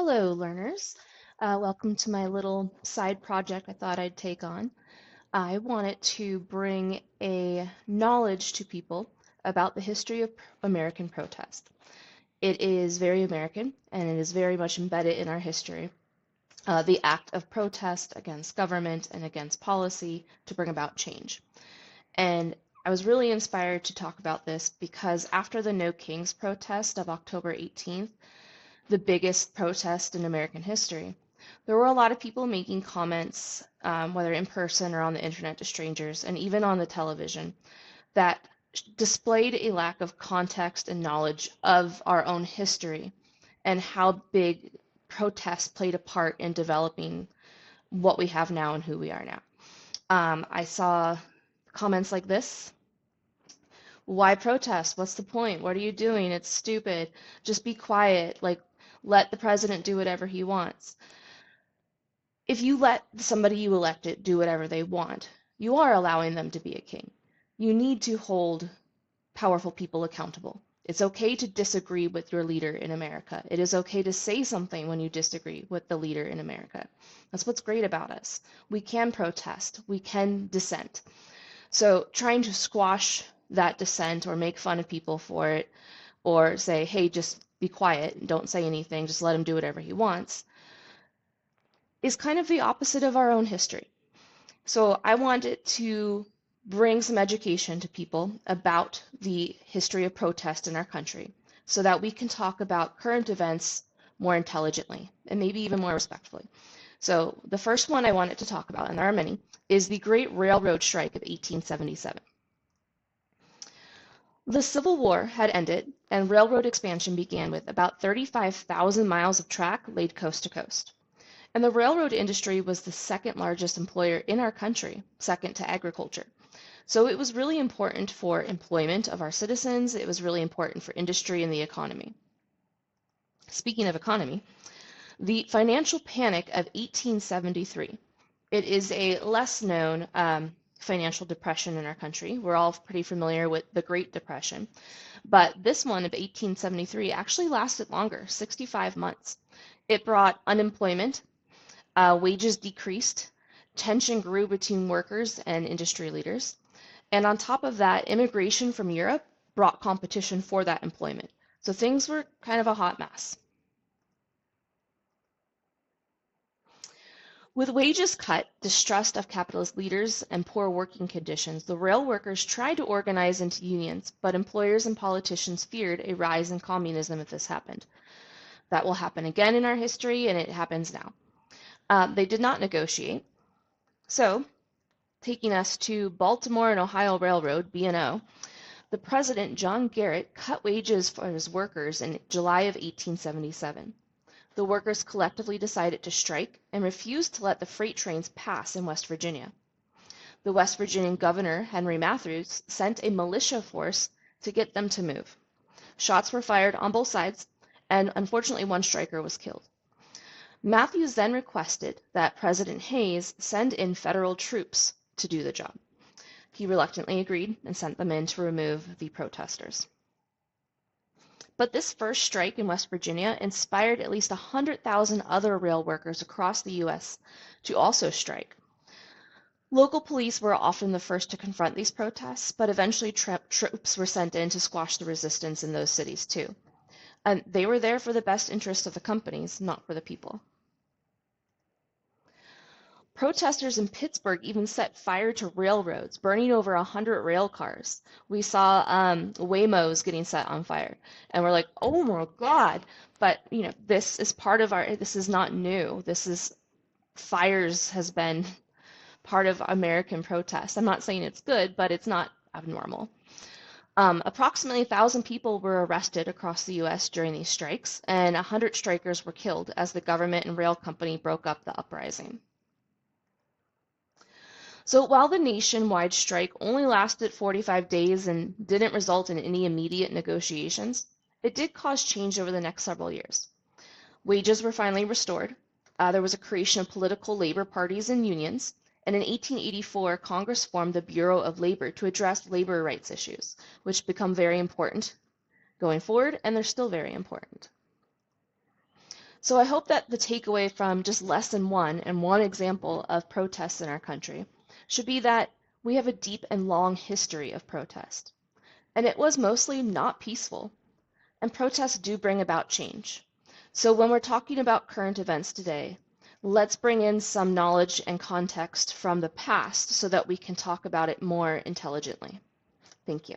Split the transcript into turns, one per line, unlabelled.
Hello, learners. Welcome to my little side project I thought I'd take on. I wanted to bring a knowledge to people about the history of American protest. It is very American and it is very much embedded in our history. The act of protest against government and against policy to bring about change. And I was really inspired to talk about this because after the No Kings protest of October 18th, the biggest protest in American history, there were a lot of people making comments, whether in person or on the internet to strangers, and even on the television, that displayed a lack of context and knowledge of our own history and how big protests played a part in developing what we have now and who we are now. I saw comments like this. Why protest? What's the point? What are you doing? It's stupid. Just be quiet. Like, let the president do whatever he wants. If you let somebody you elected do whatever they want, you are allowing them to be a king. You need to hold powerful people accountable. It's okay to disagree with your leader in America. It is okay to say something when you disagree with the leader in America. That's what's great about us. We can protest. We can dissent. So trying to squash that dissent or make fun of people for it or say, hey, just be quiet, don't say anything, just let him do whatever he wants, is kind of the opposite of our own history. So I wanted to bring some education to people about the history of protest in our country so that we can talk about current events more intelligently and maybe even more respectfully. So the first one I wanted to talk about, and there are many, is the Great Railroad Strike of 1877. The Civil War had ended, and railroad expansion began with about 35,000 miles of track laid coast to coast. And the railroad industry was the second largest employer in our country, second to agriculture. So it was really important for employment of our citizens. It was really important for industry and the economy. Speaking of economy, the financial panic of 1873. It is a less known financial depression in our country. We're all pretty familiar with the Great Depression. But this one of 1873 actually lasted longer, 65 months. It brought unemployment, wages decreased, tension grew between workers and industry leaders, and on top of that, immigration from Europe brought competition for that employment. So things were kind of a hot mess. With wages cut, distrust of capitalist leaders, and poor working conditions, the rail workers tried to organize into unions, but employers and politicians feared a rise in communism if this happened. That will happen again in our history, and it happens now. They did not negotiate. So, taking us to Baltimore and Ohio Railroad, B&O, the president, John Garrett, cut wages for his workers in July of 1877. The workers collectively decided to strike and refused to let the freight trains pass in West Virginia. The West Virginian governor, Henry Matthews, sent a militia force to get them to move. Shots were fired on both sides, and unfortunately one striker was killed. Matthews then requested that President Hayes send in federal troops to do the job. He reluctantly agreed and sent them in to remove the protesters. But this first strike in West Virginia inspired at least 100,000 other rail workers across the U.S. to also strike. Local police were often the first to confront these protests, but eventually troops were sent in to squash the resistance in those cities too. And they were there for the best interests of the companies, not for the people. Protesters in Pittsburgh even set fire to railroads, burning over 100 rail cars. We saw Waymos getting set on fire, and we're like, oh my God. But, this is part of this is not new. Fires has been part of American protest. I'm not saying it's good, but it's not abnormal. Approximately 1,000 people were arrested across the U.S. during these strikes, and 100 strikers were killed as the government and rail company broke up the uprising. So while the nationwide strike only lasted 45 days and didn't result in any immediate negotiations, it did cause change over the next several years. Wages were finally restored. There was a creation of political labor parties and unions, and in 1884, Congress formed the Bureau of Labor to address labor rights issues, which become very important going forward, and they're still very important. So I hope that the takeaway from just lesson one and one example of protests in our country should be that we have a deep and long history of protest. And it was mostly not peaceful. And protests do bring about change. So when we're talking about current events today, let's bring in some knowledge and context from the past so that we can talk about it more intelligently. Thank you.